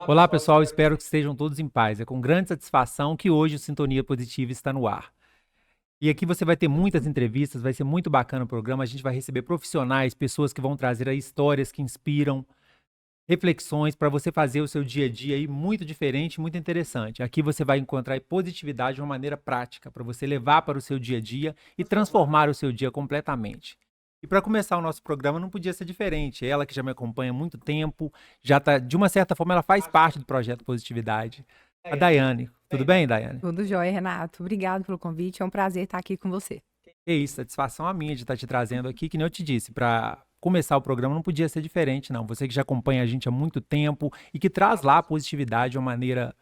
Olá, pessoal. Espero que estejam todos em paz. É com grande satisfação que hoje o Sintonia Positiva está no ar. E aqui você vai ter muitas entrevistas, vai ser muito bacana o programa. A gente vai receber profissionais, pessoas que vão trazer aí histórias que inspiram, reflexões para você fazer o seu dia a dia aí muito diferente, muito interessante. Aqui você vai encontrar aí positividade de uma maneira prática para você levar para o seu dia a dia e transformar o seu dia completamente. E para começar o nosso programa não podia ser diferente. Ela que já me acompanha há muito tempo, já tá, de uma certa forma, ela faz parte do projeto Positividade. A Daiane. Tudo bem, Daiane? Tudo jóia, Renato. Obrigado pelo convite. É um prazer estar aqui com você. É isso, satisfação a minha de estar te trazendo aqui, que nem eu te disse, para começar o programa não podia ser diferente, não. Você que já acompanha a gente há muito tempo e que traz lá a positividade de uma maneira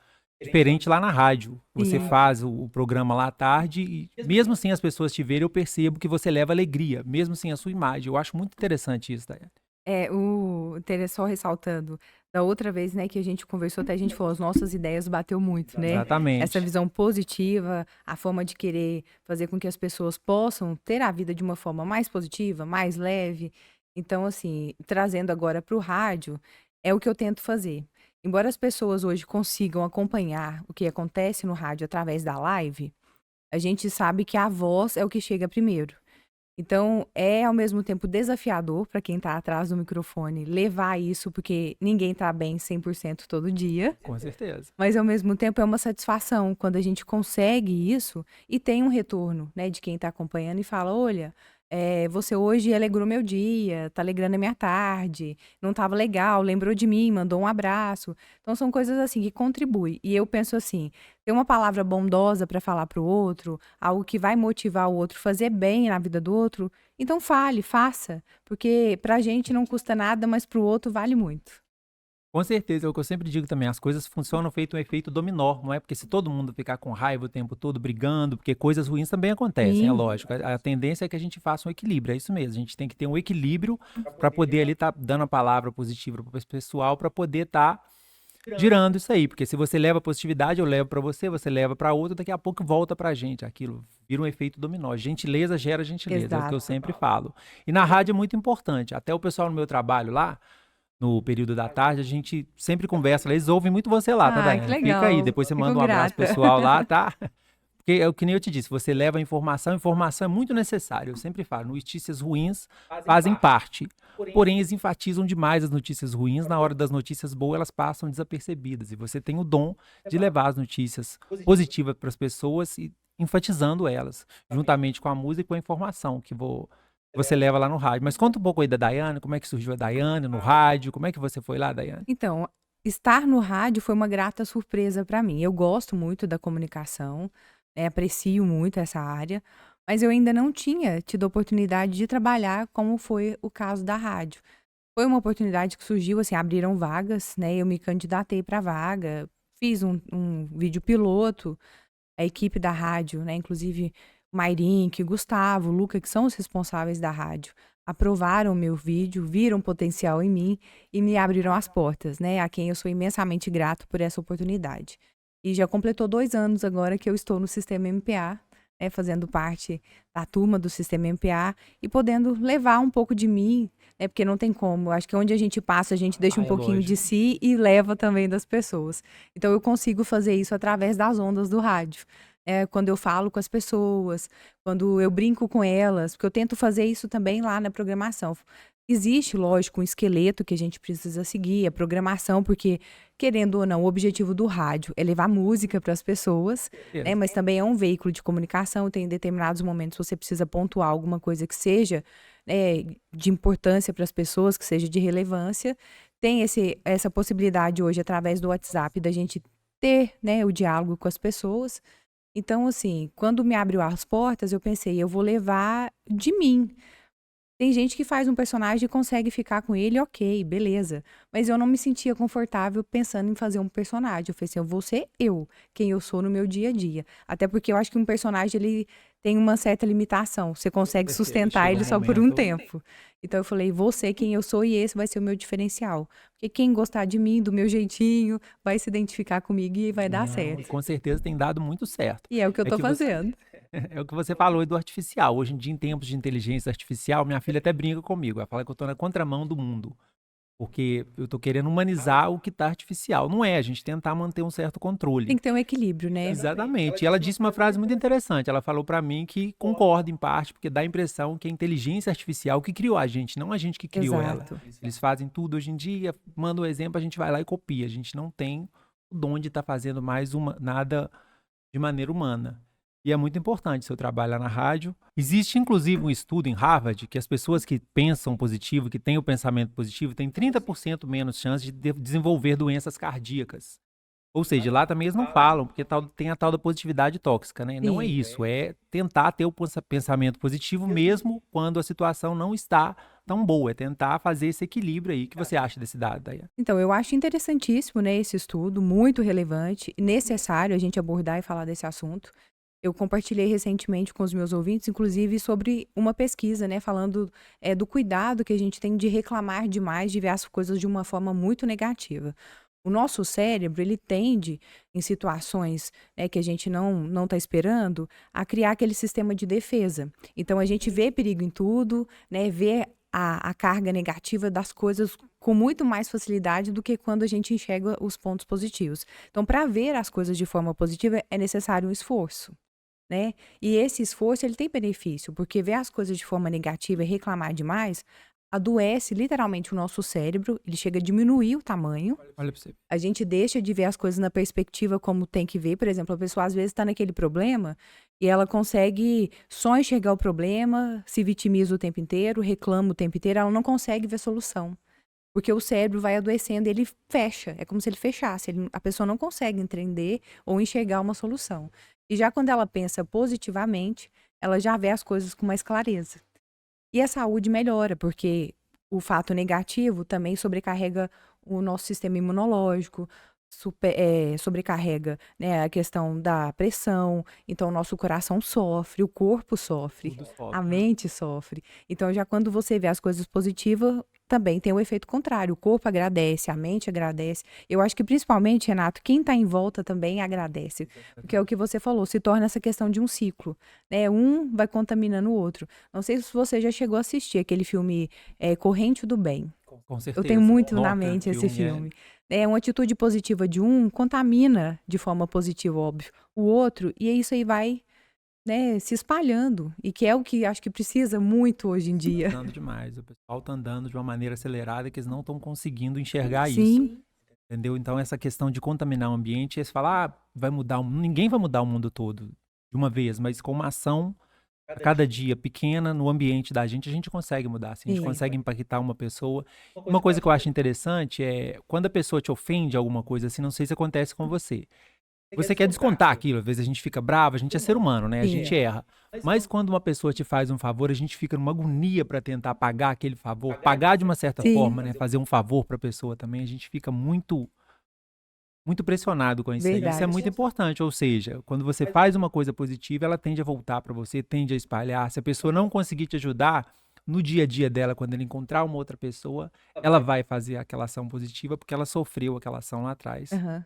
diferente lá na rádio. Você Sim. faz o programa lá à tarde e mesmo sem as pessoas te verem, eu percebo que você leva alegria, mesmo sem a sua imagem. Eu acho muito interessante isso, Daiane. Só ressaltando, da outra vez, né, que a gente conversou, até a gente falou, as nossas ideias bateu muito, né? Essa Exatamente. visão positiva, a forma de querer fazer com que as pessoas possam ter a vida de uma forma mais positiva, mais leve. Então, assim, trazendo agora para o rádio, é o que eu tento fazer. Embora as pessoas hoje consigam acompanhar o que acontece no rádio através da live, a gente sabe que a voz é o que chega primeiro. Então, é ao mesmo tempo desafiador para quem está atrás do microfone levar isso, porque ninguém está bem 100% todo dia, Com certeza. mas ao mesmo tempo é uma satisfação quando a gente consegue isso e tem um retorno, né, de quem está acompanhando e fala: olha, você hoje alegrou meu dia, tá alegrando a minha tarde, não estava legal, lembrou de mim, mandou um abraço. Então são coisas assim que contribuem. E eu penso assim, ter uma palavra bondosa para falar para o outro, algo que vai motivar o outro, fazer bem na vida do outro, então fale, faça, porque pra gente não custa nada, mas para o outro vale muito. Com certeza, é o que eu sempre digo também, as coisas funcionam feito um efeito dominó, não é? Porque se todo mundo ficar com raiva o tempo todo, brigando, porque coisas ruins também acontecem, é Sim, lógico. A tendência é que a gente faça um equilíbrio, é isso mesmo. A gente tem que ter um equilíbrio para poder ali estar dando a palavra positiva para o pessoal, para poder estar girando isso aí. Porque se você leva positividade, eu levo para você, você leva para outro, daqui a pouco volta para a gente. Aquilo vira um efeito dominó. Gentileza gera gentileza, é o que eu exato. sempre falo. E na rádio é muito importante. Até o pessoal no meu trabalho lá, no período da tarde, a gente sempre conversa, eles ouvem muito você lá, tá, Ah, que Daiane? Fica aí, legal. depois você Fico manda um abraço grata. pessoal lá, tá? Porque é o que nem eu te disse, você leva a informação é muito necessária, eu sempre falo, notícias ruins fazem parte, porém eles enfatizam demais as notícias ruins, na hora das notícias boas elas passam desapercebidas, e você tem o dom de levar as notícias positivas para as pessoas e enfatizando elas, juntamente com a música e com a informação você leva lá no rádio. Mas conta um pouco aí da Daiane, como é que surgiu a Daiane no rádio, como é que você foi lá, Daiane? Então, estar no rádio foi uma grata surpresa para mim. Eu gosto muito da comunicação, aprecio muito essa área, mas eu ainda não tinha tido a oportunidade de trabalhar como foi o caso da rádio. Foi uma oportunidade que surgiu, assim, abriram vagas, né? Eu me candidatei para a vaga, fiz um vídeo piloto, a equipe da rádio, né? Inclusive o Mairink, o Gustavo, o Luca, que são os responsáveis da rádio, aprovaram o meu vídeo, viram potencial em mim e me abriram as portas, né? A quem eu sou imensamente grato por essa oportunidade. E já completou 2 anos agora que eu estou no Sistema MPA, né, fazendo parte da turma do Sistema MPA e podendo levar um pouco de mim, né, porque não tem como. Eu acho que onde a gente passa, a gente deixa um É pouquinho de lógico. si e leva também das pessoas. Então eu consigo fazer isso através das ondas do rádio. Quando eu falo com as pessoas, quando eu brinco com elas, porque eu tento fazer isso também lá na programação. Existe, lógico, um esqueleto que a gente precisa seguir, a programação, porque, querendo ou não, o objetivo do rádio é levar música para as pessoas, né? Certeza. Mas também é um veículo de comunicação. Tem determinados momentos que você precisa pontuar alguma coisa que seja, de importância para as pessoas, que seja de relevância. Tem essa possibilidade hoje, através do WhatsApp, da gente ter, né, o diálogo com as pessoas. Então, assim, quando me abriu as portas, eu pensei, eu vou levar de mim. Tem gente que faz um personagem e consegue ficar com ele, ok, beleza. Mas eu não me sentia confortável pensando em fazer um personagem. Eu falei assim, eu vou ser eu, quem eu sou no meu dia a dia. Até porque eu acho que um personagem, ele tem uma certa limitação. Você consegue Certeza, sustentar chega um ele só por um momento. tempo. Então eu falei, vou ser quem eu sou e esse vai ser o meu diferencial. Porque quem gostar de mim, do meu jeitinho, vai se identificar comigo e vai dar Não, e certo. com certeza tem dado muito certo. E é o que eu É tô que você fazendo. é o que você falou aí do artificial. Hoje em dia, em tempos de inteligência artificial, minha filha até brinca comigo. Ela fala que eu tô na contramão do mundo. Porque eu tô querendo humanizar o que tá artificial. Não é, a gente tentar manter um certo Tem controle. que ter um equilíbrio, né? Exatamente. E ela disse uma frase muito interessante. Ela falou pra mim que concorda em parte, porque dá a impressão que a inteligência artificial que criou a gente, não a gente que criou ela. Exato. Eles fazem tudo hoje em dia, manda um exemplo, a gente vai lá e copia. A gente não tem o dom de estar fazendo mais nada de maneira humana. E é muito importante seu trabalho lá na rádio. Existe, inclusive, um estudo em Harvard que as pessoas que pensam positivo, que têm o pensamento positivo, têm 30% menos chance de desenvolver doenças cardíacas. Ou seja, lá também eles não falam, porque tem a tal da positividade tóxica, né? Não é Sim. isso, é tentar ter o pensamento positivo mesmo quando a situação não está tão boa. É tentar fazer esse equilíbrio aí. O que você acha desse dado, Dayane? Então, eu acho interessantíssimo, né, esse estudo, muito relevante e necessário a gente abordar e falar desse assunto. Eu compartilhei recentemente com os meus ouvintes, inclusive, sobre uma pesquisa, né, falando do cuidado que a gente tem de reclamar demais, de ver as coisas de uma forma muito negativa. O nosso cérebro, ele tende, em situações, né, que a gente não está esperando, a criar aquele sistema de defesa. Então, a gente vê perigo em tudo, né, vê a carga negativa das coisas com muito mais facilidade do que quando a gente enxerga os pontos positivos. Então, para ver as coisas de forma positiva, é necessário um esforço, né? E esse esforço, ele tem benefício, porque ver as coisas de forma negativa e reclamar demais adoece literalmente o nosso cérebro, ele chega a diminuir o tamanho, Olha pra você. a gente deixa de ver as coisas na perspectiva como tem que ver. Por exemplo, a pessoa às vezes está naquele problema e ela consegue só enxergar o problema, se vitimiza o tempo inteiro, reclama o tempo inteiro, ela não consegue ver solução. Porque o cérebro vai adoecendo e ele fecha, é como se ele fechasse, a pessoa não consegue entender ou enxergar uma solução. E já quando ela pensa positivamente, ela já vê as coisas com mais clareza. E a saúde melhora, porque o fato negativo também sobrecarrega o nosso sistema imunológico, sobrecarrega, né, a questão da pressão, então o nosso coração sofre, o corpo sofre, Tudo a sofre, né? mente sofre. Então, já quando você vê as coisas positivas, também tem o efeito contrário, o corpo agradece, a mente agradece. Eu acho que principalmente, Renato, quem está em volta também agradece, porque é o que você falou, se torna essa questão de um ciclo, né? Um vai contaminando o outro. Não sei se você já chegou a assistir aquele filme Corrente do Bem. Com Eu tenho certeza. muito na Nossa, mente esse filme filme. Uma atitude positiva de um contamina de forma positiva, óbvio, o outro, e isso aí vai, né, se espalhando. E que é o que acho que precisa muito hoje em dia. andando demais. O pessoal tá andando de uma maneira acelerada que eles não estão conseguindo enxergar isso. Sim, Entendeu? Então, essa questão de contaminar o ambiente, eles falam, vai mudar ninguém vai mudar o mundo todo de uma vez, mas com uma ação a cada dia pequena no ambiente da gente, a gente consegue mudar, assim, a gente sim. consegue impactar uma pessoa. Uma coisa que eu acho interessante é quando a pessoa te ofende alguma coisa assim, não sei se acontece com você. Você quer descontar aquilo, às vezes a gente fica bravo, a gente é ser humano, né? A gente erra. Mas quando uma pessoa te faz um favor, a gente fica numa agonia pra tentar pagar aquele favor, pagar de uma certa Sim. forma, né? Fazer um favor pra pessoa também, a gente fica muito pressionado com isso aí. Isso é Verdade. muito importante, ou seja, quando você faz uma coisa positiva, ela tende a voltar pra você, tende a espalhar. Se a pessoa não conseguir te ajudar no dia a dia dela, quando ela encontrar uma outra pessoa, ela vai fazer aquela ação positiva porque ela sofreu aquela ação lá atrás. Aham.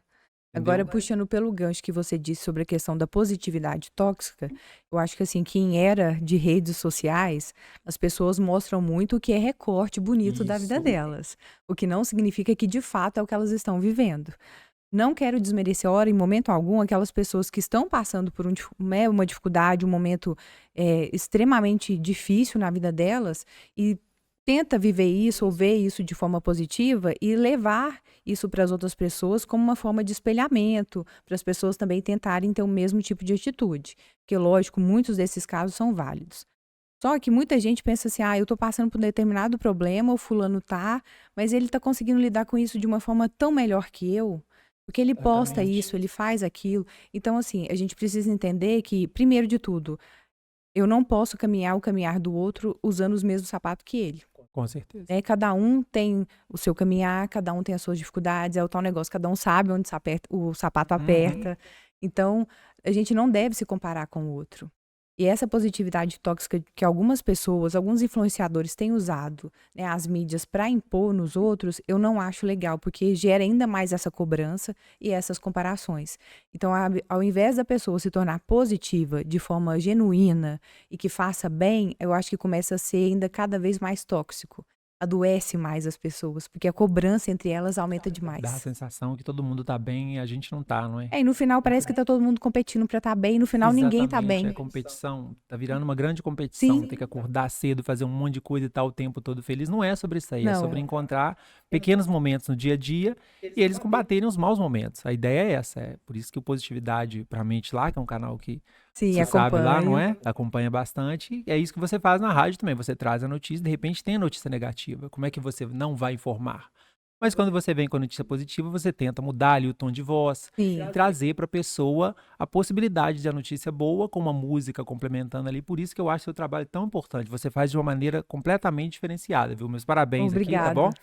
Agora, Entendeu? puxando pelo gancho que você disse sobre a questão da positividade tóxica, eu acho que assim, que em era de redes sociais, as pessoas mostram muito o que é recorte bonito da vida Isso. delas, o que não significa que de fato é o que elas estão vivendo. Não quero desmerecer, ora, em momento algum, aquelas pessoas que estão passando por uma dificuldade, um momento extremamente difícil na vida delas e tenta viver isso ou ver isso de forma positiva e levar isso para as outras pessoas como uma forma de espelhamento, para as pessoas também tentarem ter o mesmo tipo de atitude. Porque, lógico, muitos desses casos são válidos. Só que muita gente pensa assim, eu tô passando por um determinado problema, o fulano tá, mas ele tá conseguindo lidar com isso de uma forma tão melhor que eu, porque ele posta Exatamente. isso, ele faz aquilo. Então, assim, a gente precisa entender que, primeiro de tudo, eu não posso caminhar o caminhar do outro usando os mesmos sapatos que ele. Com certeza. Cada um tem o seu caminhar, cada um tem as suas dificuldades, é o tal negócio, cada um sabe onde o sapato aperta. Então, a gente não deve se comparar com o outro. E essa positividade tóxica que algumas pessoas, alguns influenciadores têm usado, né, as mídias para impor nos outros, eu não acho legal, porque gera ainda mais essa cobrança e essas comparações. Então, ao invés da pessoa se tornar positiva de forma genuína e que faça bem, eu acho que começa a ser ainda cada vez mais tóxico. adoece mais as pessoas, porque a cobrança entre elas aumenta Dá a demais. sensação que todo mundo tá bem e a gente não tá, não é? É, e no final parece que tá todo mundo competindo pra estar bem, e no final ninguém tá Exatamente, é bem. competição, tá virando uma grande competição, Sim, ter que acordar cedo, fazer um monte de coisa e estar o tempo todo feliz. Não é sobre isso aí, é sobre não. encontrar pequenos momentos no dia a dia e eles combaterem os maus momentos. A ideia é essa, é por isso que o Positividade pra Mente lá, que é um canal que Sim, você sabe lá, não acompanho. é? Acompanha bastante. E é isso que você faz na rádio também, você traz a notícia, de repente tem a notícia negativa. Como é que você não vai informar? Mas quando você vem com a notícia positiva, você tenta mudar ali o tom de voz e Sim, trazer para a pessoa a possibilidade de a notícia boa, com uma música complementando ali. Por isso que eu acho seu trabalho tão importante. Você faz de uma maneira completamente diferenciada, viu? Meus parabéns aqui, tá bom? obrigada.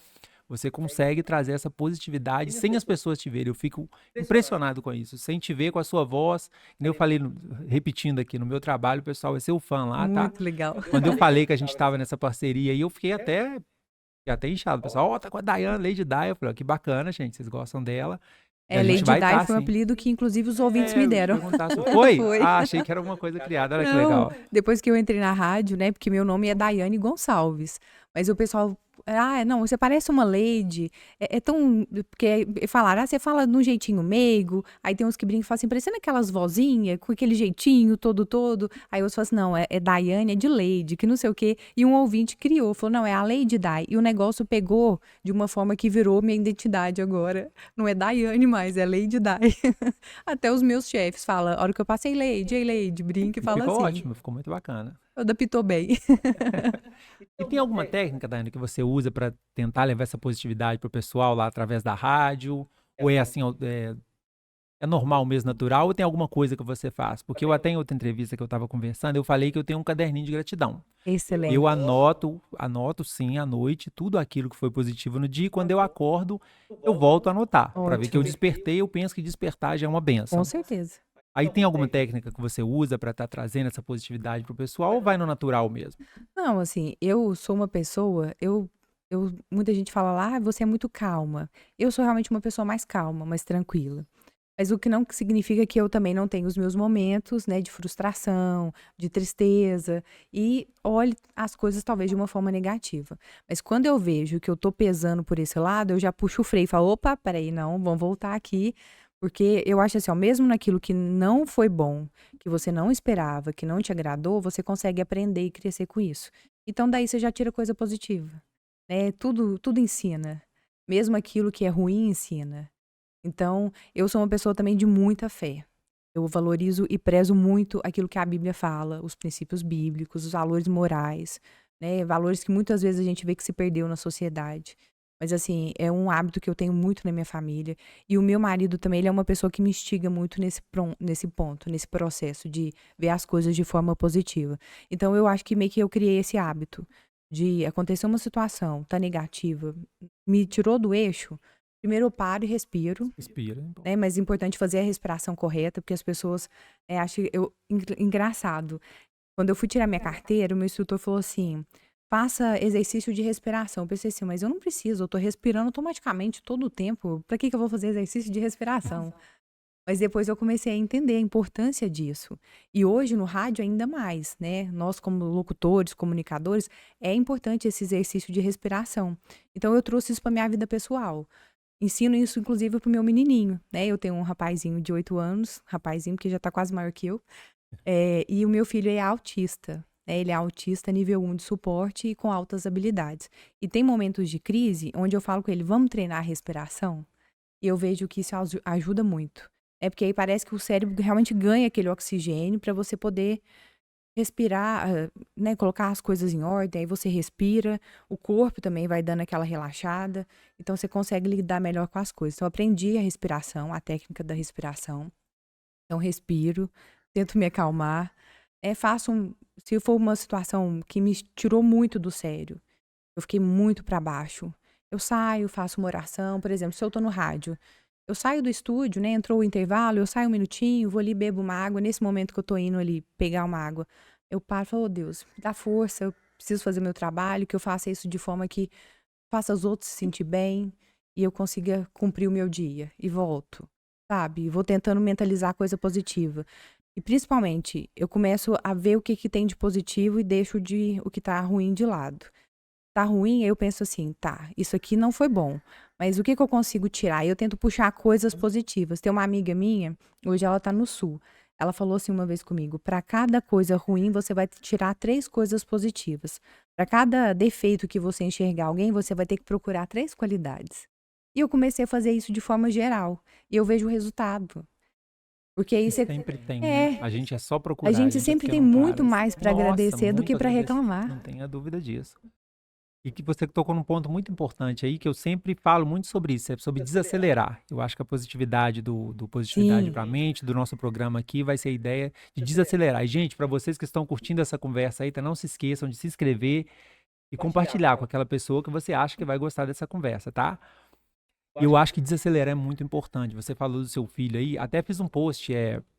Você consegue trazer essa positividade sem as pessoas te verem. Eu fico impressionado com isso. Sem te ver com a sua voz. Como eu falei, repetindo aqui, no meu trabalho, o pessoal é seu fã lá, tá? Muito legal. Quando eu falei que a gente estava nessa parceria aí, eu fiquei até inchado. O pessoal, ó, tá com a Dayane, Lady Di. Eu falei, ó, que bacana, gente, vocês gostam dela. E É, a gente Lady vai Di estar, foi um sim. apelido que inclusive os ouvintes me Eu ia deram. perguntar se foi? Foi. Ah, achei que era alguma coisa criada. Olha que Não, legal. depois que eu entrei na rádio, né, porque meu nome é Daiane Gonçalves, mas o pessoal, não, você parece uma lady, é tão, porque falaram, você fala de um jeitinho meigo, aí tem uns que brincam e falam assim, parecendo aquelas vozinhas, com aquele jeitinho todo, aí outros falam assim, não, é Daiane, é de lady, que não sei o quê, e um ouvinte criou, falou, não, é a Lady Di, e o negócio pegou de uma forma que virou minha identidade agora, não é Daiane mais, é Lady Di. Até os meus chefes falam, a hora que eu passei Lady, ei Lady, brinca e fala Ficou assim. ótimo, ficou muito bacana. Eu adaptou bem. E tem alguma técnica, Dani, que você usa para tentar levar essa positividade pro pessoal lá através da rádio? Ou é assim, é normal mesmo, natural, ou tem alguma coisa que você faz? Porque eu até em outra entrevista que eu estava conversando, eu falei que eu tenho um caderninho de gratidão. Eu Excelente. anoto sim à noite tudo aquilo que foi positivo no dia e quando eu acordo, eu volto a anotar, para ver que eu Ótimo. despertei, eu penso que despertar já é uma Com benção. certeza. Aí tem alguma técnica que você usa para estar trazendo essa positividade pro pessoal ou vai no natural mesmo? Não, assim, eu sou uma pessoa, muita gente fala lá, você é muito calma. Eu sou realmente uma pessoa mais calma, mais tranquila. Mas o que não significa que eu também não tenho os meus momentos, né, de frustração, de tristeza, e olhe as coisas talvez de uma forma negativa. Mas quando eu vejo que eu tô pesando por esse lado, eu já puxo o freio e falo, opa, peraí, não, vamos voltar aqui, porque eu acho assim, ó, mesmo naquilo que não foi bom, que você não esperava, que não te agradou, você consegue aprender e crescer com isso. Então daí você já tira coisa positiva, né? Tudo ensina. Mesmo aquilo que é ruim ensina. Então, eu sou uma pessoa também de muita fé. Eu valorizo e prezo muito aquilo que a Bíblia fala, os princípios bíblicos, os valores morais, né? Valores que muitas vezes a gente vê que se perdeu na sociedade. Mas, assim, é um hábito que eu tenho muito na minha família. E o meu marido também, ele é uma pessoa que me instiga muito nesse ponto, nesse processo de ver as coisas de forma positiva. Então, eu acho que meio que eu criei esse hábito de acontecer uma situação, tá negativa, me tirou do eixo. Primeiro eu paro e respiro, Respira. Bom. né? Mas é importante fazer a respiração correta, porque as pessoas acham engraçado. Quando eu fui tirar minha carteira, o meu instrutor falou assim: faça exercício de respiração. Eu pensei assim, mas eu não preciso, eu tô respirando automaticamente todo o tempo. Pra que eu vou fazer exercício de respiração? Mas depois eu comecei a entender a importância disso. E hoje no rádio ainda mais, né? Nós como locutores, comunicadores, é importante esse exercício de respiração. Então eu trouxe isso para minha vida pessoal. Ensino isso, inclusive, pro meu menininho, né? Eu tenho um rapazinho de 8 anos, rapazinho, porque já tá quase maior que eu. E o meu filho é autista, né? Ele é autista nível 1 de suporte e com altas habilidades. E tem momentos de crise onde eu falo com ele, vamos treinar a respiração? E eu vejo que isso ajuda muito. É porque aí parece que o cérebro realmente ganha aquele oxigênio para você poder respirar, né, colocar as coisas em ordem, aí você respira, o corpo também vai dando aquela relaxada, então você consegue lidar melhor com as coisas. Então eu aprendi a respiração, a técnica da respiração. Então respiro, tento me acalmar, se for uma situação que me tirou muito do sério, eu fiquei muito para baixo, eu saio, faço uma oração, por exemplo, se eu tô no rádio, eu saio do estúdio, né, entrou o intervalo, eu saio um minutinho, vou ali, bebo uma água, nesse momento que eu tô indo ali pegar uma água, eu paro e falo, oh, Deus, me dá força, eu preciso fazer meu trabalho, que eu faça isso de forma que faça os outros se sentir bem e eu consiga cumprir o meu dia e volto, sabe? Vou tentando mentalizar coisa positiva. E principalmente, eu começo a ver o que que tem de positivo e deixo o que tá ruim de lado. tá ruim, aí eu penso assim, tá, isso aqui não foi bom, mas o que que eu consigo tirar? Eu tento puxar coisas positivas. Tem uma amiga minha, hoje ela tá no Sul. Ela falou assim uma vez comigo: para cada coisa ruim, você vai tirar 3 coisas positivas. Para cada defeito que você enxergar alguém, você vai ter que procurar 3 qualidades. E eu comecei a fazer isso de forma geral, e eu vejo o resultado. Porque aí E você sempre tem, né? é, A gente é só a procurar, a gente gente é sempre porque tem não muito para. mais para Nossa, agradecer do que muito para agradecer. reclamar. Não tenha dúvida disso. E que você tocou num ponto muito importante aí, que eu sempre falo muito sobre isso, é sobre desacelerar. Eu acho que a positividade do Positividade Sim, para a Mente, do nosso programa aqui, vai ser a ideia de desacelerar. E, gente, para vocês que estão curtindo essa conversa aí, tá, não se esqueçam de se inscrever e compartilhar com aquela pessoa que você acha que vai gostar dessa conversa, tá? E eu acho que desacelerar é muito importante. Você falou do seu filho aí, até fiz um post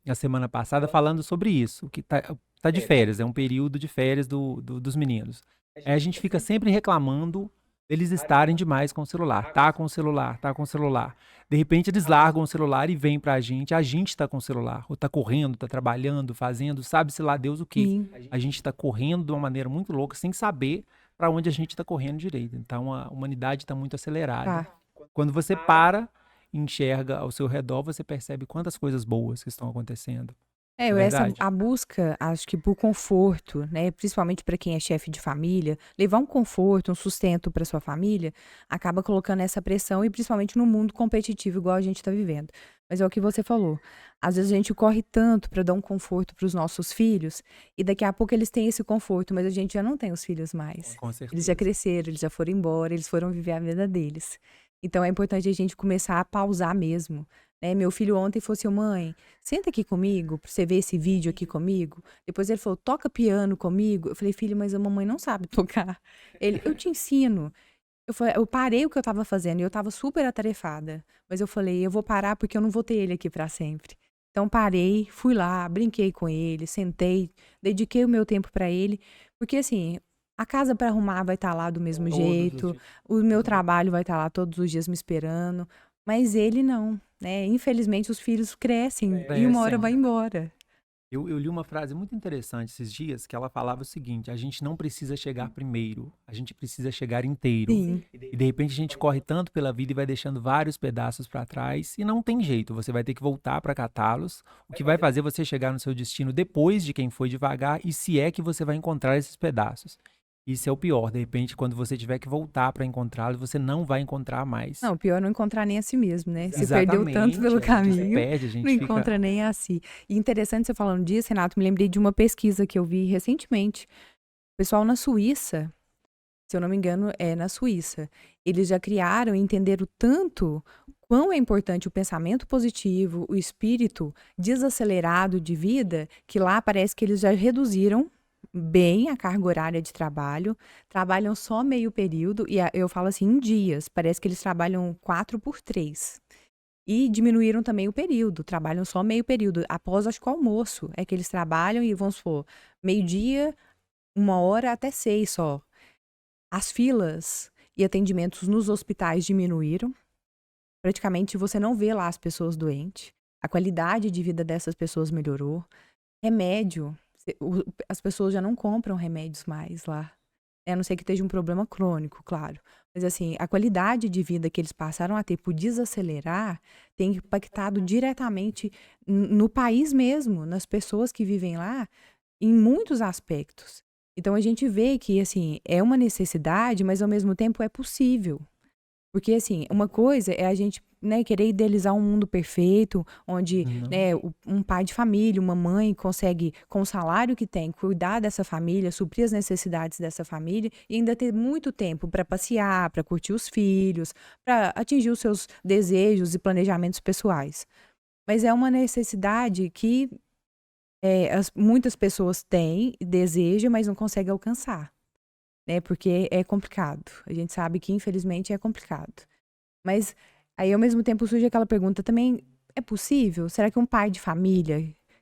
na semana passada falando sobre isso, que tá de férias, é um período de férias dos meninos. Aí a gente fica sempre reclamando deles estarem demais com o celular. Tá com o celular, tá com o celular. De repente eles largam o celular e vêm pra a gente tá com o celular. Ou tá correndo, tá trabalhando, fazendo, sabe-se lá Deus o quê. sim, A gente tá correndo de uma maneira muito louca, sem saber para onde a gente tá correndo direito. Então a humanidade tá muito acelerada. tá. Quando você para e enxerga ao seu redor, você percebe quantas coisas boas que estão acontecendo. É, Não é essa verdade? a busca, acho que por conforto, né, principalmente para quem é chefe de família, levar um conforto, um sustento para sua família, acaba colocando essa pressão e principalmente no mundo competitivo igual a gente está vivendo. Mas é o que você falou. Às vezes a gente corre tanto para dar um conforto para os nossos filhos e daqui a pouco eles têm esse conforto, mas a gente já não tem os filhos mais. Com Eles já certeza. cresceram, eles já foram embora, eles foram viver a vida deles. Então é importante a gente começar a pausar mesmo, né? Meu filho ontem falou assim: mãe, senta aqui comigo pra você ver esse vídeo aqui comigo. Depois ele falou: toca piano comigo. Eu falei: filho, mas a mamãe não sabe tocar. Ele: eu te ensino. Eu parei o que eu tava fazendo e eu tava super atarefada. Mas eu falei: eu vou parar porque eu não vou ter ele aqui pra sempre. Então parei, fui lá, brinquei com ele, sentei, dediquei o meu tempo pra ele, porque assim, a casa pra arrumar vai estar lá do mesmo Todos os jeito, dias. o meu Uhum. trabalho vai estar lá todos os dias me esperando, mas ele não, né? Infelizmente os filhos crescem e uma hora Crescem. vai embora. Eu li uma frase muito interessante esses dias que ela falava o seguinte: a gente não precisa chegar primeiro, a gente precisa chegar inteiro. Sim, E de repente a gente corre tanto pela vida e vai deixando vários pedaços para trás e não tem jeito, você vai ter que voltar para catá-los, o que vai fazer você chegar no seu destino depois de quem foi devagar e se é que você vai encontrar esses pedaços. Isso é o pior, de repente quando você tiver que voltar para encontrá-los, você não vai encontrar mais. não, o pior é não encontrar nem a si mesmo, né? Se perdeu tanto Exatamente, pelo a gente se caminho, perde, a não gente fica. encontra nem a si. E interessante você falando disso, Renato, me lembrei de uma pesquisa que eu vi recentemente. O pessoal na Suíça, se eu não me engano, é na Suíça, eles já criaram e entenderam tanto quão é importante o pensamento positivo, o espírito desacelerado de vida, que lá parece que eles já reduziram bem a carga horária de trabalho, trabalham só meio período, e eu falo assim, em dias, parece que eles trabalham 4 por 3. E diminuíram também o período, trabalham só meio período, após acho que o almoço, é que eles trabalham e vamos supor, meio-dia, 1 hora até 6 só. As filas e atendimentos nos hospitais diminuíram. Praticamente você não vê lá as pessoas doentes. A qualidade de vida dessas pessoas melhorou. Remédio, as pessoas já não compram remédios mais lá. A não ser que esteja um problema crônico, claro. Mas assim, a qualidade de vida que eles passaram a ter por desacelerar tem impactado diretamente no país mesmo, nas pessoas que vivem lá, em muitos aspectos. Então a gente vê que assim, é uma necessidade, mas ao mesmo tempo é possível. Porque assim, uma coisa é a gente, né, querer idealizar um mundo perfeito, onde, Não. né, um pai de família, uma mãe consegue, com o salário que tem, cuidar dessa família, suprir as necessidades dessa família e ainda ter muito tempo para passear, para curtir os filhos, para atingir os seus desejos e planejamentos pessoais. Mas é uma necessidade que muitas pessoas têm, desejam, mas não conseguem alcançar, né? Porque é complicado. A gente sabe que, infelizmente, é complicado. Mas aí, ao mesmo tempo, surge aquela pergunta também: é possível? Será que um pai de família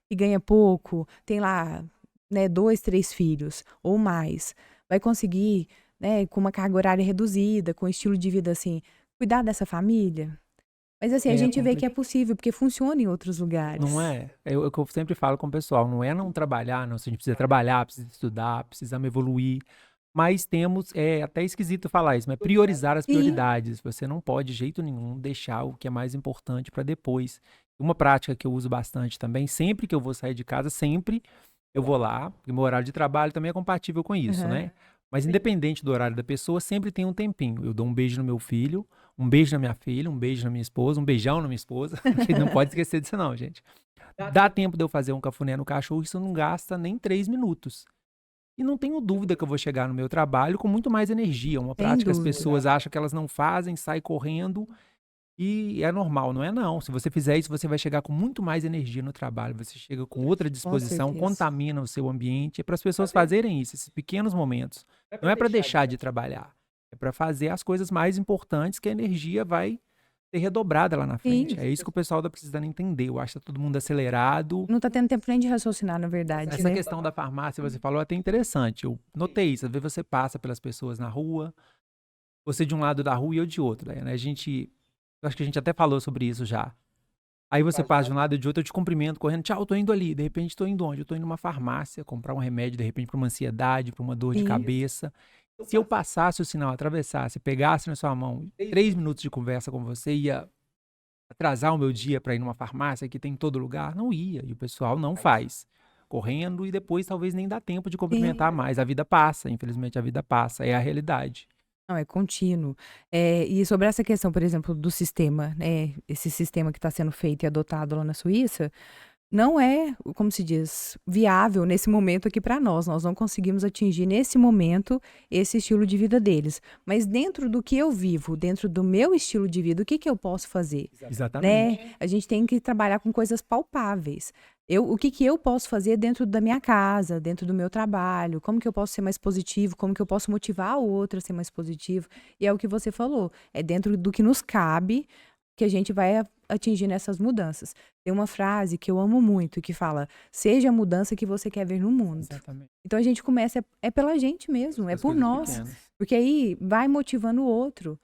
que ganha pouco, tem lá, né, 2, 3 filhos ou mais, vai conseguir, né, com uma carga horária reduzida, com um estilo de vida assim, cuidar dessa família? Mas assim, a É gente vê que é complicado. possível, porque funciona em outros Não lugares. é? É o que eu sempre falo com o pessoal, não é não trabalhar, não. Se a gente precisa trabalhar, precisa estudar, precisamos evoluir. mas temos, é até esquisito falar isso, mas priorizar as Sim. prioridades. Você não pode, de jeito nenhum, deixar o que é mais importante para depois. Uma prática que eu uso bastante também, sempre que eu vou sair de casa, sempre eu vou lá, porque meu horário de trabalho também é compatível com isso, Aham. né? Mas independente do horário da pessoa, sempre tem um tempinho. Eu dou um beijo no meu filho, um beijo na minha filha, um beijo na minha esposa, um beijão na minha esposa, que não pode esquecer disso não, gente. Dá tempo de eu fazer um cafuné no cachorro, isso não gasta nem 3 minutos. E não tenho dúvida que eu vou chegar no meu trabalho com muito mais energia. Uma Sem prática que as dúvida. pessoas acham que elas não fazem, sai correndo e é normal, não é não. Se você fizer isso, você vai chegar com muito mais energia no trabalho, você chega com outra Com disposição, certeza. contamina o seu ambiente. É para as pessoas fazerem isso, esses pequenos momentos. Não é para deixar de trabalhar, é para fazer as coisas mais importantes que a energia vai ser redobrada lá na frente. Sim. É isso que o pessoal tá precisando entender. Eu acho que tá todo mundo acelerado. Não tá tendo tempo nem de raciocinar, na verdade, Essa né? questão da farmácia, você falou, é até interessante. Eu notei isso. Às vezes você passa pelas pessoas na rua, você de um lado da rua e eu de outro, né? Eu acho que a gente até falou sobre isso já. Aí você passa de um lado e de outro, eu te cumprimento, correndo, tchau, eu tô indo ali. De repente, tô indo onde? Eu tô indo numa farmácia, comprar um remédio, de repente, pra uma ansiedade, pra uma dor de Sim. cabeça. Se eu passasse o sinal, atravessasse, pegasse na sua mão, 3 minutos de conversa com você, ia atrasar o meu dia pra ir numa farmácia que tem em todo lugar? Não ia. E o pessoal não faz. Correndo e depois talvez nem dá tempo de Sim. cumprimentar mais. A vida passa, infelizmente a vida passa, é a realidade. Não, é contínuo. E sobre essa questão, por exemplo, do sistema, né, esse sistema que está sendo feito e adotado lá na Suíça, não é, como se diz, viável nesse momento aqui para nós. Nós não conseguimos atingir nesse momento esse estilo de vida deles. Mas dentro do que eu vivo, dentro do meu estilo de vida, o que que eu posso fazer? Exatamente. Né? A gente tem que trabalhar com coisas palpáveis. O que que eu posso fazer dentro da minha casa, dentro do meu trabalho? Como que eu posso ser mais positivo? Como que eu posso motivar o outro a ser mais positivo? E é o que você falou, é dentro do que nos cabe que a gente vai atingir nessas mudanças. Tem uma frase que eu amo muito que fala: seja a mudança que você quer ver no mundo. Exatamente. Então a gente começa, é pela gente mesmo, é As por coisas nós. pequenas. Porque aí vai motivando o outro.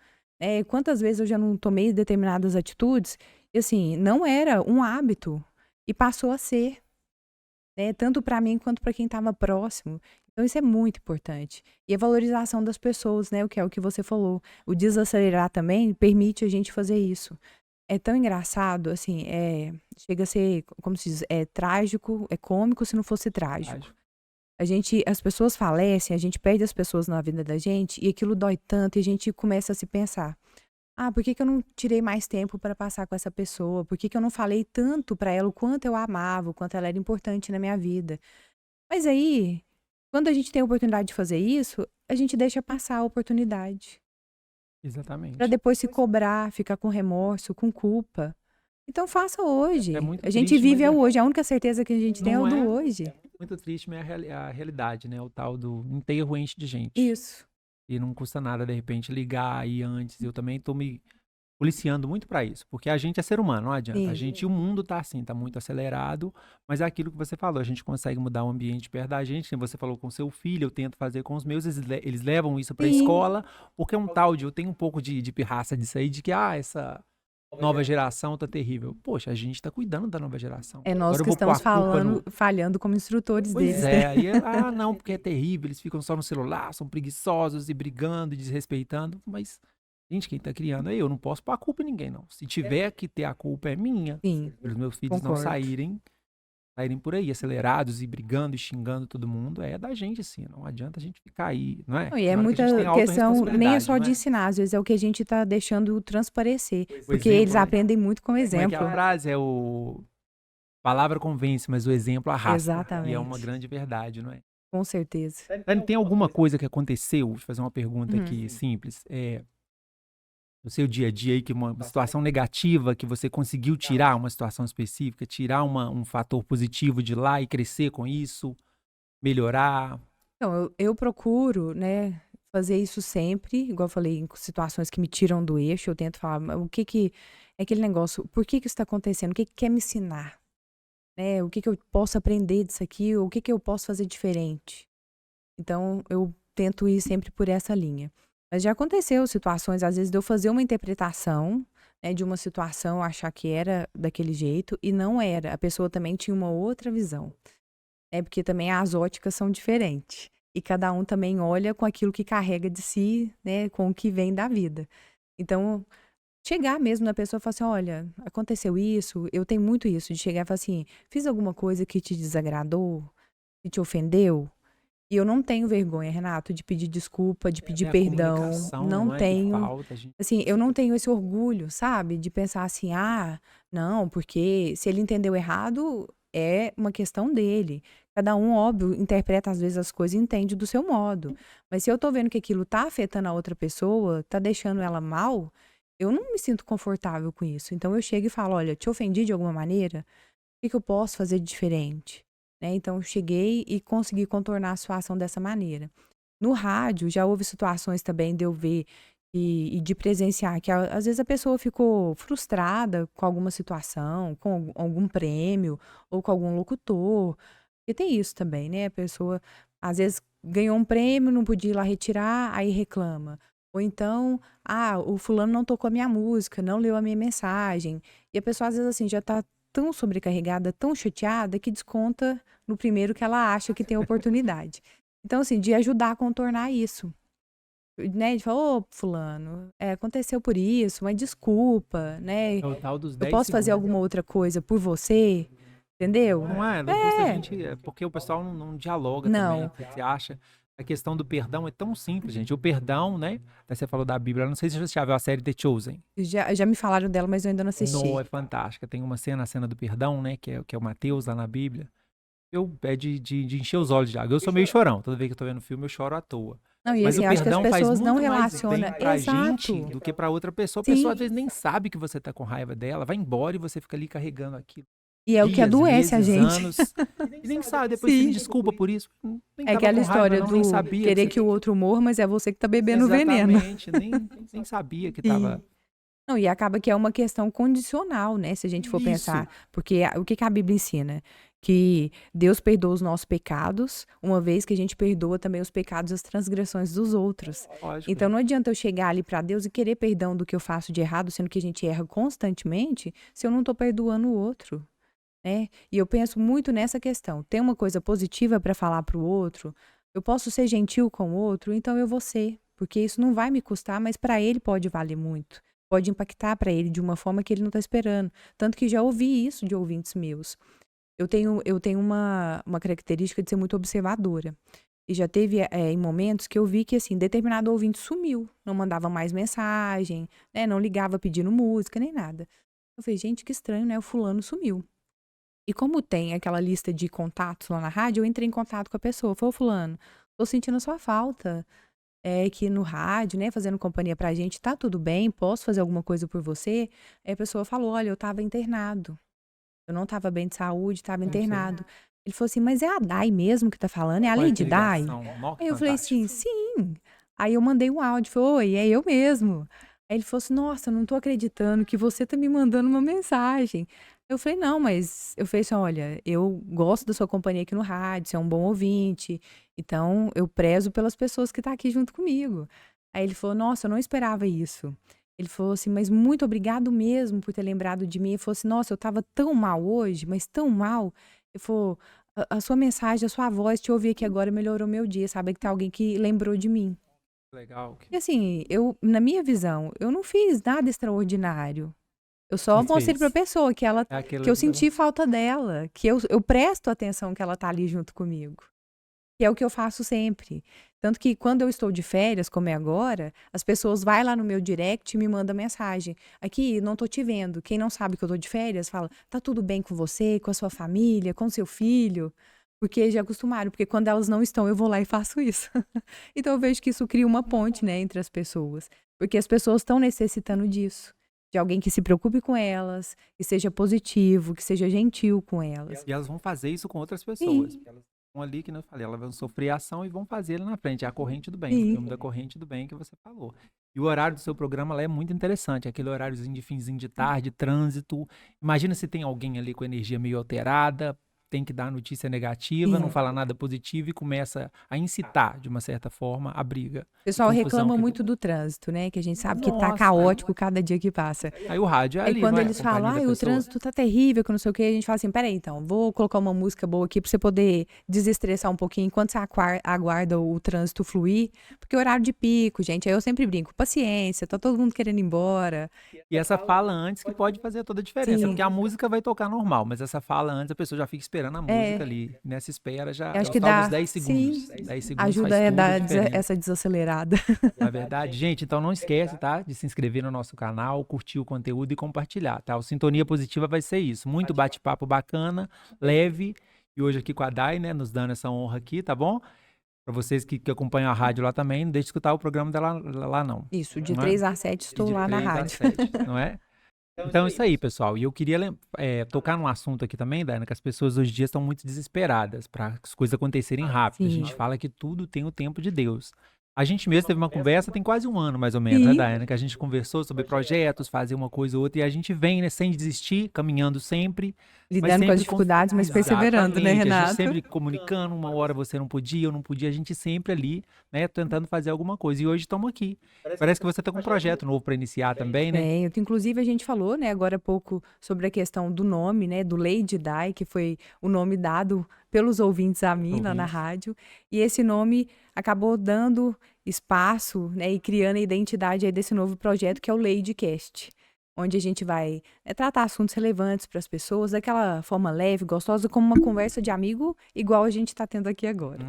Quantas vezes eu já não tomei determinadas atitudes e assim, não era um hábito e passou a ser, né? Tanto para mim quanto para quem estava próximo. Então isso é muito importante. E a valorização das pessoas, né? O que é o que você falou. O desacelerar também permite a gente fazer isso. É tão engraçado, assim, chega a ser, como se diz, é trágico, é cômico se não fosse trágico. As pessoas falecem, a gente perde as pessoas na vida da gente e aquilo dói tanto e a gente começa a se pensar: ah, por que que eu não tirei mais tempo para passar com essa pessoa? Por que que eu não falei tanto para ela o quanto eu a amava, o quanto ela era importante na minha vida? Mas aí, quando a gente tem a oportunidade de fazer isso, a gente deixa passar a oportunidade. Para Exatamente. depois se cobrar, ficar com remorso, com culpa. Então faça hoje. É muito A gente triste, vive mas o hoje. A única certeza que a gente tem é o não do é hoje. muito triste, mas é a realidade, né? O tal do enterro enche de gente. Isso. E não custa nada, de repente, ligar aí antes. Eu também tô me policiando muito pra isso, porque a gente é ser humano, não adianta. A Sim. gente, o mundo tá assim, tá muito acelerado, mas é aquilo que você falou, a gente consegue mudar o ambiente perto da gente, como você falou com seu filho, eu tento fazer com os meus, eles levam isso pra Sim. escola, porque é um tal de, eu tenho um pouco de pirraça disso aí, de que, essa nova geração tá terrível. Poxa, a gente tá cuidando da nova geração. É nós Agora eu que vou pôr a estamos culpa no... falhando como instrutores Pois deles, é, né? aí, não, porque é terrível, eles ficam só no celular, são preguiçosos e brigando e desrespeitando, mas, gente, quem tá criando é eu, não posso pôr a culpa em ninguém, não. Se tiver que ter a culpa, é minha. Sim, Para os meus filhos não concordo. saírem por aí, acelerados e brigando e xingando todo mundo, é da gente, assim, não adianta a gente ficar aí, não é? Não, e é Na hora que a gente tem muita questão, nem é autorresponsabilidade, só não de é? ensinar, às vezes é o que a gente está deixando transparecer. O Porque exemplo, eles né? aprendem muito com o Como é que é exemplo. a frase? É o... Palavra convence, mas o exemplo arrasta. E é uma Exatamente. grande verdade, não é? Com certeza. Dani, tem alguma coisa que aconteceu? Deixa eu fazer uma pergunta Uhum. aqui simples. No seu dia a dia aí, que uma situação negativa que você conseguiu tirar uma situação específica, tirar um fator positivo de lá e crescer com isso, melhorar. Então, eu procuro, né, fazer isso sempre, igual eu falei, em situações que me tiram do eixo, eu tento falar: "Mas o que que é aquele negócio, por que que isso está acontecendo? O que que quer me ensinar? Né? O que que eu posso aprender disso aqui? O que que eu posso fazer diferente?" Então, eu tento ir sempre por essa linha. Mas já aconteceu situações, às vezes, de eu fazer uma interpretação, né, de uma situação, achar que era daquele jeito e não era. A pessoa também tinha uma outra visão. Porque também as óticas são diferentes. E cada um também olha com aquilo que carrega de si, né, com o que vem da vida. Então, chegar mesmo na pessoa e falar assim: olha, aconteceu isso, eu tenho muito isso, de chegar e falar assim: fiz alguma coisa que te desagradou, que te ofendeu? E eu não tenho vergonha, Renato, de pedir desculpa, de pedir É a perdão. comunicação, Não não é, que tenho. falta, a gente Assim, eu não precisa. tenho esse orgulho, sabe? De pensar assim, ah, não, porque se ele entendeu errado, é uma questão dele. Cada um, óbvio, interpreta às vezes as coisas e entende do seu modo. Mas se eu tô vendo que aquilo tá afetando a outra pessoa, tá deixando ela mal, eu não me sinto confortável com isso. Então eu chego e falo, olha, te ofendi de alguma maneira? Que eu posso fazer de diferente? Né? Então, eu cheguei e consegui contornar a situação dessa maneira. No rádio, já houve situações também de eu ver e de presenciar que às vezes a pessoa ficou frustrada com alguma situação, com algum prêmio ou com algum locutor. Porque tem isso também, né? A pessoa às vezes ganhou um prêmio, não podia ir lá retirar, aí reclama. Ou então, ah, o fulano não tocou a minha música, não leu a minha mensagem. E a pessoa às vezes assim já tá tão sobrecarregada, tão chateada, que desconta no primeiro que ela acha que tem oportunidade. Então, assim, de ajudar a contornar isso. Né? De falar, ô, fulano, aconteceu por isso, mas desculpa, né? É o tal dos Eu 10 posso fazer segundos. alguma outra coisa por você? Entendeu? Não é? Depois a É, gente. É porque o pessoal não dialoga também. O não. que você acha? A questão do perdão é tão simples, gente. O perdão, né? Até você falou da Bíblia. Eu não sei se você já viu a série The Chosen. Já me falaram dela, mas eu ainda não No, assisti. é fantástica. Tem uma cena, a cena do perdão, né? Que é o Mateus lá na Bíblia. É de encher os olhos de água. Eu sou meio chorão. Toda vez que eu tô vendo filme, eu choro à toa. Não, e Mas assim, o eu acho que as perdão faz pessoas não muito mais bem relacionam. pra gente Exato. do que pra outra pessoa. A pessoa Sim. às vezes nem sabe que você tá com raiva dela, vai embora e você fica ali carregando aquilo. E é o que Dias, adoece a meses, gente. anos, e nem sabe, depois pede Sim. desculpa por isso. Nem É tava aquela com raiva, história não, nem do sabia que querer você. que o outro morra, mas é você que tá bebendo o veneno. Exatamente, nem sabia que tava. Sim. Não, e acaba que é uma questão condicional, né? Se a gente for pensar. Isso. Porque o que que a Bíblia ensina? Que Deus perdoa os nossos pecados, uma vez que a gente perdoa também os pecados e as transgressões dos outros. Lógico, Então gente. não adianta eu chegar ali para Deus e querer perdão do que eu faço de errado, sendo que a gente erra constantemente, se eu não tô perdoando o outro, né? E eu penso muito nessa questão. Tem uma coisa positiva para falar para o outro, eu posso ser gentil com o outro, então eu vou ser, porque isso não vai me custar, mas para ele pode valer muito. Pode impactar para ele de uma forma que ele não está esperando. Tanto que já ouvi isso de ouvintes meus. Eu tenho uma característica de ser muito observadora. E já teve em momentos que eu vi que assim, determinado ouvinte sumiu, não mandava mais mensagem, né, não ligava pedindo música, nem nada. Eu falei, gente, que estranho, né? O fulano sumiu. E como tem aquela lista de contatos lá na rádio, eu entrei em contato com a pessoa. Falei, ô fulano, tô sentindo a sua falta. Aqui no rádio, né, fazendo companhia pra gente, tá tudo bem? Posso fazer alguma coisa por você? Aí a pessoa falou, olha, eu tava internado. Eu não tava bem de saúde, tava Não sei. internado. Ele falou assim, mas é a Dai mesmo que tá falando? É a Olha que Lady Dai? ligação. Nó, que Aí eu falei fantástico. assim, sim. Aí eu mandei um áudio, falei, oi, é eu mesmo. Aí ele falou assim, nossa, eu não tô acreditando que você tá me mandando uma mensagem. Eu falei, não, mas eu falei assim, olha, eu gosto da sua companhia aqui no rádio, você é um bom ouvinte, então eu prezo pelas pessoas que tá aqui junto comigo. Aí ele falou, nossa, eu não esperava isso. Ele falou assim, mas muito obrigado mesmo por ter lembrado de mim. Ele falou assim, nossa, eu tava tão mal hoje, mas tão mal. Ele falou, a sua mensagem, a sua voz, te ouvir aqui agora melhorou meu dia, sabe? Que tem alguém que lembrou de mim. Legal. E assim, na minha visão, eu não fiz nada extraordinário. Eu só Mas mostrei pra fez. pessoa É que eu aquilo. senti falta dela, que eu presto atenção que ela tá ali junto comigo. Que é o que eu faço sempre. Tanto que quando eu estou de férias, como é agora, as pessoas vai lá no meu direct e me mandam mensagem. Aqui, não tô te vendo. Quem não sabe que eu tô de férias, fala, tá tudo bem com você, com a sua família, com seu filho? Porque já acostumaram, porque quando elas não estão, eu vou lá e faço isso. Então eu vejo que isso cria uma ponte, né, entre as pessoas. Porque as pessoas estão necessitando disso. De alguém que se preocupe com elas, que seja positivo, que seja gentil com elas. E elas vão fazer isso com outras pessoas. Sim, Porque elas vão ali, que nem eu falei, elas vão sofrer a ação e vão fazer ali na frente. É a corrente do bem, o filme sim. da corrente do bem que você falou. E o horário do seu programa lá é muito interessante. Aquele horáriozinho de finzinho de tarde, trânsito. Imagina se tem alguém ali com energia meio alterada. tem que dar notícia negativa, não falar nada positivo e começa a incitar, de uma certa forma, a briga. O pessoal Confusão reclama que- muito do trânsito, né? Que a gente sabe que tá Nossa, caótico cada dia que passa. aí o rádio é Aí ali, quando não é? A eles falam, companhia da o pessoa. trânsito tá terrível, que não sei o que, a gente fala assim, peraí, então, vou colocar uma música boa aqui pra você poder desestressar um pouquinho enquanto você aguarda o trânsito fluir, porque é horário de pico, gente, aí eu sempre brinco, paciência, tá todo mundo querendo ir embora. E essa fala antes que pode fazer toda a diferença, Sim. porque a música vai tocar normal, mas essa fala antes a pessoa já fica esperando a música ali. Nessa espera já, Eu acho que tal dos dá, 10 segundos. sim, 10 segundos ajuda faz a toda a dar diferença. essa desacelerada. Não é verdade? Gente, então não esquece, tá? De se inscrever no nosso canal, curtir o conteúdo e compartilhar, tá? O Sintonia Positiva vai ser isso. Muito bate-papo bacana, leve. E hoje aqui com a Dai, né? Nos dando essa honra aqui, tá bom? Para vocês que acompanham a rádio lá também, não deixe de escutar o programa dela lá não. Isso, de Não é? 3 às 7 estou De lá na 3 às rádio. 7, não é? Então é isso aí, pessoal. E eu queria tocar num assunto aqui também, Daiane, que as pessoas hoje em dia estão muito desesperadas para as coisas acontecerem rápido. A Sim. gente fala que tudo tem o tempo de Deus. A gente mesmo teve uma conversa, tem quase um ano mais ou menos, né, Sim. Daiane, que a gente conversou sobre projetos, fazer uma coisa ou outra, e a gente vem, né, sem desistir, caminhando sempre. Lidando com as dificuldades, mas perseverando, né, Exatamente, a Renato? gente sempre comunicando, uma hora você não podia, eu não podia, a gente sempre ali, né, tentando fazer alguma coisa. E hoje estamos aqui. Parece que você está com um projeto novo para iniciar também, né? Inclusive a gente falou, né, agora há pouco sobre a questão do nome, né, do Lady Di, que foi o nome dado pelos ouvintes a mim lá na rádio, e esse nome acabou dando espaço, né, e criando a identidade aí desse novo projeto que é o Ladycast, onde a gente vai tratar assuntos relevantes para as pessoas daquela forma leve, gostosa, como uma conversa de amigo, igual a gente está tendo aqui agora.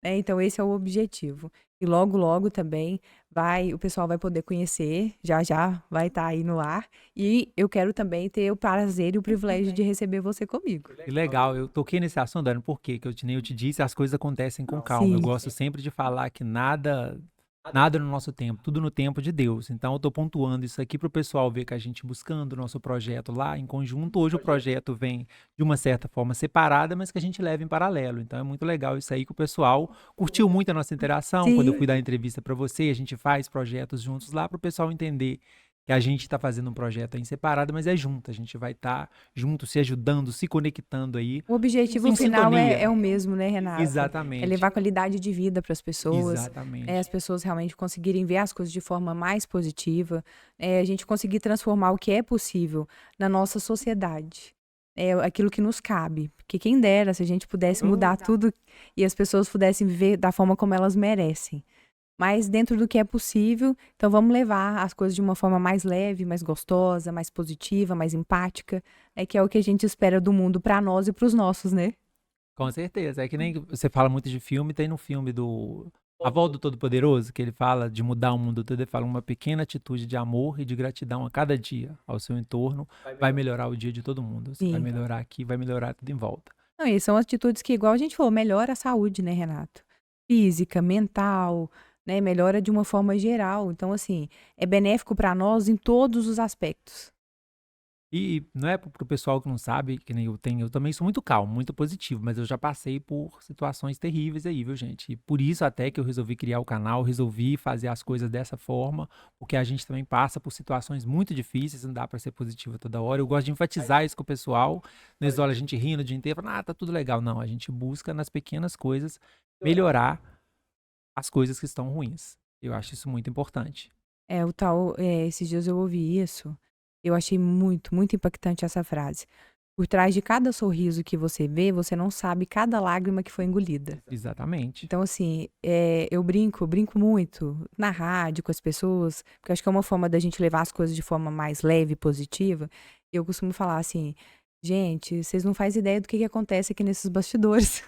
Então esse é o objetivo. E logo, logo também o pessoal vai poder conhecer, já vai estar aí no ar. E eu quero também ter o prazer e o privilégio de receber você comigo. Que legal, eu toquei nesse assunto, Dani, porque que eu te disse, as coisas acontecem com calma. Eu Sim. gosto sempre de falar que nada no nosso tempo, tudo no tempo de Deus. Então eu tô pontuando isso aqui para o pessoal ver que a gente buscando o nosso projeto lá em conjunto. Hoje o projeto vem de uma certa forma separada, mas que a gente leva em paralelo. Então é muito legal isso aí que o pessoal curtiu muito a nossa interação. Sim. Quando eu fui dar entrevista para você, a gente faz projetos juntos lá para o pessoal entender que a gente está fazendo um projeto aí separado, mas é junto. A gente vai estar junto, se ajudando, se conectando aí. O objetivo Em final sintonia. é o mesmo, né, Renato? Exatamente. É levar qualidade de vida para as pessoas. Exatamente. As pessoas realmente conseguirem ver as coisas de forma mais positiva. A gente conseguir transformar o que é possível na nossa sociedade. É aquilo que nos cabe. Porque quem dera se a gente pudesse mudar tudo e as pessoas pudessem viver da forma como elas merecem. Mas dentro do que é possível, então vamos levar as coisas de uma forma mais leve, mais gostosa, mais positiva, mais empática, que é o que a gente espera do mundo para nós e para os nossos, né? Com certeza. É que nem você fala muito de filme, tem no filme do A Volta do Todo-Poderoso, que ele fala de mudar o mundo todo, ele fala uma pequena atitude de amor e de gratidão a cada dia ao seu entorno vai melhorar o dia de todo mundo. Você vai Sim. melhorar aqui, vai melhorar tudo em volta. Não, e são atitudes que, igual a gente falou, melhora a saúde, né, Renato? Física, mental, né? Melhora de uma forma geral. Então, assim, é benéfico para nós em todos os aspectos. E não é pro pessoal que não sabe, que nem eu também sou muito calmo, muito positivo, mas eu já passei por situações terríveis aí, viu, gente? E por isso até que eu resolvi criar o canal, resolvi fazer as coisas dessa forma, porque a gente também passa por situações muito difíceis, não dá pra ser positivo toda hora. Eu gosto de enfatizar isso com o pessoal. Não olha a gente rindo o dia inteiro, falando, tá tudo legal. Não, a gente busca nas pequenas coisas melhorar as coisas que estão ruins. Eu acho isso muito importante. Esses dias eu ouvi isso. Eu achei muito, muito impactante essa frase. Por trás de cada sorriso que você vê, você não sabe cada lágrima que foi engolida. Exatamente. Então, assim, eu brinco muito na rádio com as pessoas, porque eu acho que é uma forma da gente levar as coisas de forma mais leve e positiva. Eu costumo falar assim, gente, vocês não fazem ideia do que acontece aqui nesses bastidores.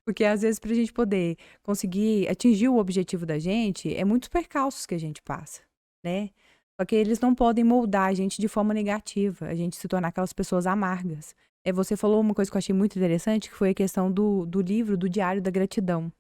Porque às vezes pra gente poder conseguir atingir o objetivo da gente, é muitos percalços que a gente passa, né? Só que eles não podem moldar a gente de forma negativa, a gente se tornar aquelas pessoas amargas. Você falou uma coisa que eu achei muito interessante, que foi a questão do livro, do Diário da Gratidão.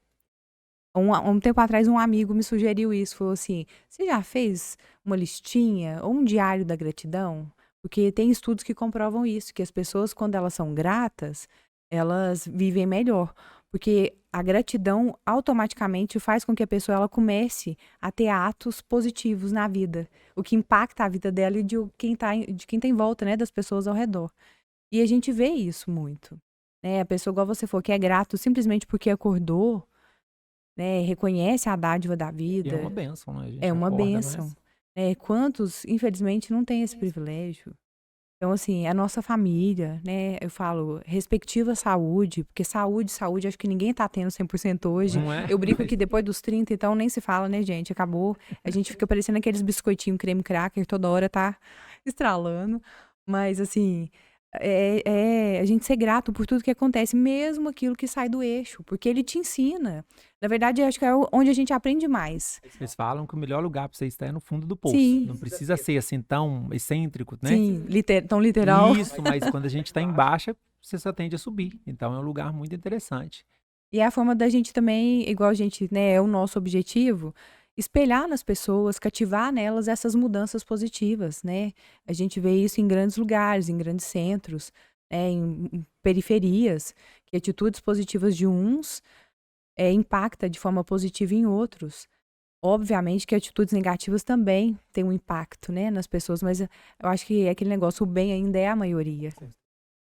Um tempo atrás, um amigo me sugeriu isso, falou assim, você já fez uma listinha ou um diário da gratidão? Porque tem estudos que comprovam isso, que as pessoas, quando elas são gratas, elas vivem melhor. Porque a gratidão automaticamente faz com que a pessoa ela comece a ter atos positivos na vida, o que impacta a vida dela e de quem tá em volta, né, das pessoas ao redor. E a gente vê isso muito. né? A pessoa, igual você falou, que é grato simplesmente porque acordou, né? Reconhece a dádiva da E é uma vida. bênção, né? A gente É uma acorda, bênção. Quantos, infelizmente, não têm esse privilégio? Então, assim, a nossa família, né? Eu falo, respectiva saúde, porque saúde, acho que ninguém tá tendo 100% hoje. Não é? Eu brinco que depois dos 30, então, nem se fala, né, gente? Acabou. A gente fica parecendo aqueles biscoitinhos creme cracker, toda hora tá estralando. Mas, assim, a gente ser grato por tudo que acontece, mesmo aquilo que sai do eixo, porque ele te ensina. Na verdade, acho que é onde a gente aprende mais. Eles falam que o melhor lugar para você estar é no fundo do poço. Sim. Não precisa ser assim tão excêntrico, né? Sim, tão literal. Isso, mas quando a gente está em baixa, você só tende a subir. Então é um lugar muito interessante. E é a forma da gente também, igual a gente, né, é o nosso objetivo, espelhar nas pessoas, cativar nelas essas mudanças positivas, né? A gente vê isso em grandes lugares, em grandes centros, né, em periferias, que atitudes positivas de uns impacta de forma positiva em outros. Obviamente que atitudes negativas também têm um impacto, né, nas pessoas, mas eu acho que é aquele negócio, o bem ainda é a maioria.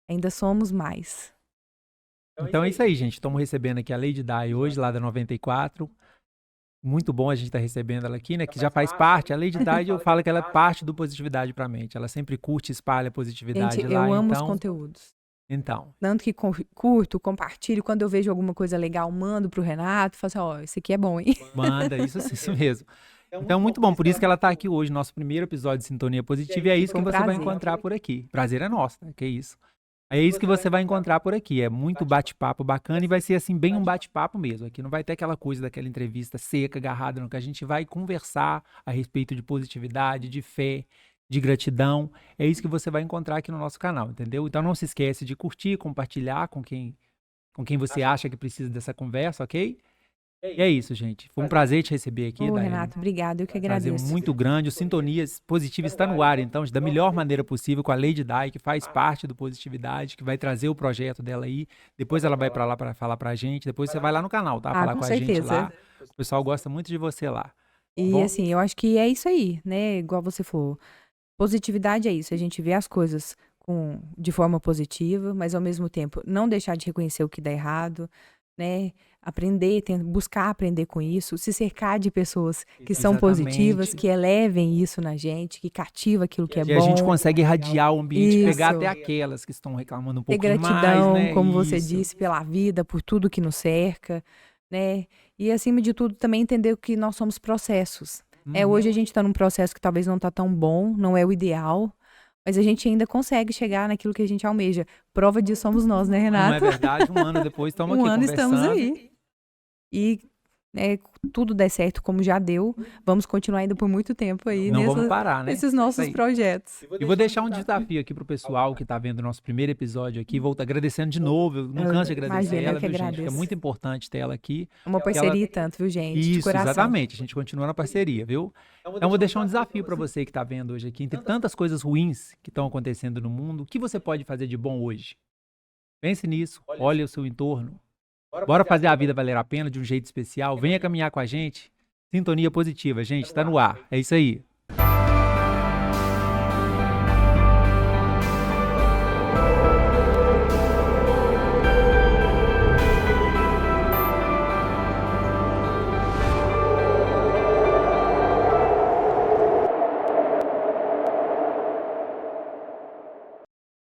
Ainda somos mais. Então é isso aí, gente. Estamos recebendo aqui a Lady Di hoje, lá da 94. Muito bom a gente estar recebendo ela aqui, né? Que já faz parte. A Lady Di, eu falo que ela é parte do Positividade pra Mente. Ela sempre curte e espalha positividade Gente, lá. eu amo os Então, conteúdos. então, Tanto que curto, compartilho. Quando eu vejo alguma coisa legal, mando pro Renato. Falo assim, ó, esse aqui é bom, hein? manda, isso mesmo. Então, muito bom. Por isso que ela está aqui hoje, nosso primeiro episódio de Sintonia Positiva. E é isso que Foi um você vai prazer. encontrar por aqui. Prazer é nosso, né? Que isso. É isso que você vai encontrar por aqui. É muito bate-papo bacana e vai ser assim, bem um bate-papo mesmo. Aqui não vai ter aquela coisa daquela entrevista seca, agarrada, não, que a gente vai conversar a respeito de positividade, de fé, de gratidão. É isso que você vai encontrar aqui no nosso canal, entendeu? Então não se esquece de curtir, compartilhar com quem você acha que precisa dessa conversa, ok? E é isso, gente. Foi um prazer te receber aqui, Ô, Daiane. Renato, obrigada. Eu que Prazer agradeço. muito grande. O Sintonias Positiva está no ar, então, da melhor maneira possível, com a Lady Di, que faz parte do Positividade, que vai trazer o projeto dela aí. Depois ela vai para lá para falar pra gente. Depois você vai lá no canal, tá? Falar com com a gente certeza. lá. O pessoal gosta muito de você lá. E Bom? assim, eu acho que é isso aí, né? Igual você falou. Positividade é isso, a gente vê as coisas de forma positiva, mas ao mesmo tempo não deixar de reconhecer o que dá errado, né? Aprender, buscar aprender com isso, se cercar de pessoas que são positivas, Exatamente. que elevem isso na gente, que cativa aquilo que é E bom. a gente consegue irradiar o ambiente, pegar Isso. até aquelas que estão reclamando um Ter pouquinho mais, gratidão, né? como você Isso. disse, pela vida, por tudo que nos cerca, né? E acima de tudo também entender que nós somos processos. Hoje a gente está num processo que talvez não está tão bom, não é o ideal, mas a gente ainda consegue chegar naquilo que a gente almeja. Prova disso somos nós, né, Não é Renato? verdade? Um ano depois estamos aqui ano conversando. estamos aí. E tudo der certo como já deu, vamos continuar ainda por muito tempo aí Não vamos parar, né? nesses nossos Isso aí. projetos. E vou deixar um desafio aqui pro pessoal que tá vendo o nosso primeiro episódio aqui. Vou agradecendo de novo. Eu não canso de agradecer Imagina, eu ela, que viu, gente? agradeço. Porque é muito importante ter ela aqui. É uma parceria e tanto, viu, gente? De Isso, coração. exatamente. A gente continua na parceria, viu? Então, vou deixar um desafio para você que tá vendo hoje aqui. Entre tantas coisas ruins que estão acontecendo no mundo, o que você pode fazer de bom hoje? Pense nisso. Olhe o seu entorno. Bora fazer a vida valer a pena de um jeito especial. Venha caminhar com a gente. Sintonia Positiva, gente. Tá no ar. É isso aí.